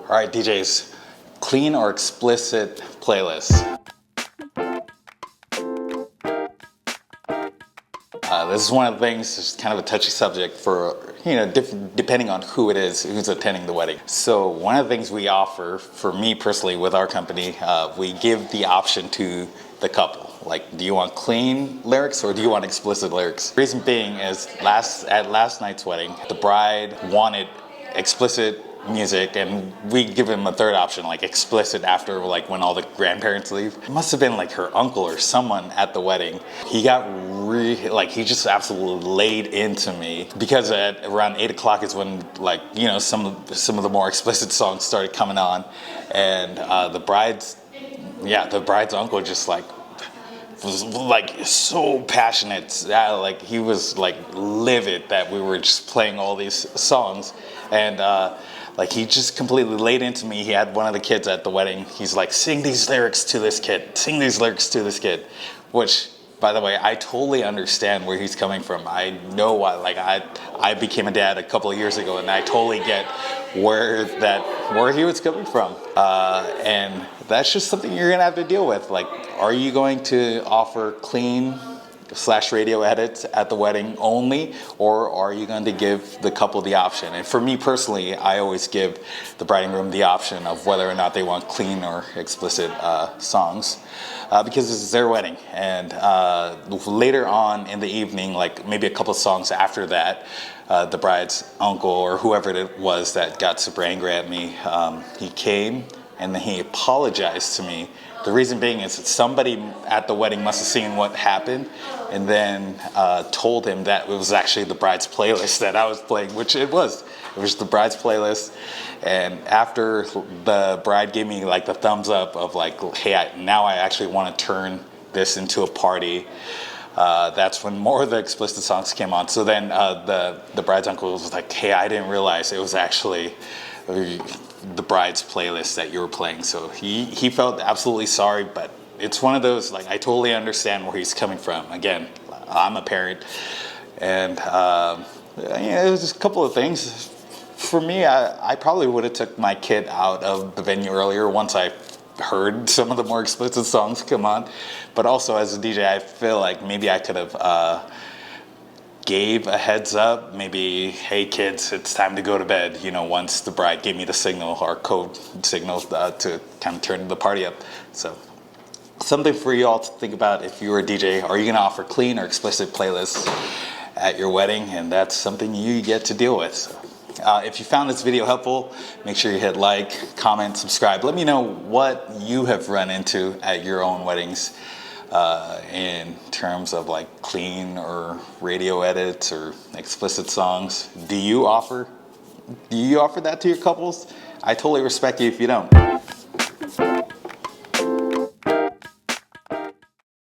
All right, DJs, clean or explicit playlists? This is one of the things, it's kind of a touchy subject for, depending on who it is who's attending the wedding. So one of the things we offer, for me personally with our company, we give the option to the couple. Like, do you want clean lyrics or do you want explicit lyrics? Reason being is at last night's wedding, the bride wanted explicit music, and we give him a third option, like explicit, after like when all the grandparents leave. It must have been like her uncle or someone at the wedding. He got he just absolutely laid into me, because at around 8 o'clock is when some of the more explicit songs started coming on, and the bride's uncle just was so passionate. He was livid that we were just playing all these songs, and he just completely laid into me. He had one of the kids at the wedding. He's like, sing these lyrics to this kid, which, by the way, I totally understand where he's coming from. I know why. I became a dad a couple of years ago, and I totally get where he was coming from. And that's just something you're gonna have to deal with. Are you going to offer clean / radio edits at the wedding only, or are you going to give the couple the option? And for me personally, I always give the bride and groom the option of whether or not they want clean or explicit songs, because this is their wedding. And later on in the evening, maybe a couple of songs after that, the bride's uncle, or whoever it was that got super angry at me, he came and then he apologized to me. The reason being is that somebody at the wedding must have seen what happened, and then told him that it was actually the bride's playlist that I was playing, which it was. It was the bride's playlist. And after the bride gave me the thumbs up of hey, now I actually want to turn this into a party, that's when more of the explicit songs came on. So then the bride's uncle was like, hey, I didn't realize it was actually the bride's playlist that you were playing. So he felt absolutely sorry, but it's one of those, I totally understand where he's coming from. Again, I'm a parent, and it was just a couple of things. For me, I probably would have took my kid out of the venue earlier once I heard some of the more explicit songs come on. But also, as a DJ, I feel like maybe I could have gave a heads up, maybe, hey kids, it's time to go to bed, once the bride gave me the signal, or code signal, to kind of turn the party up. So something for you all to think about if you were a DJ. Are you going to offer clean or explicit playlists at your wedding? And that's something you get to deal with. So, if you found this video helpful, make sure you hit like, comment, subscribe. Let me know what you have run into at your own weddings, in terms of clean or radio edits or explicit songs. Do you offer that to your couples? I totally respect you if you don't.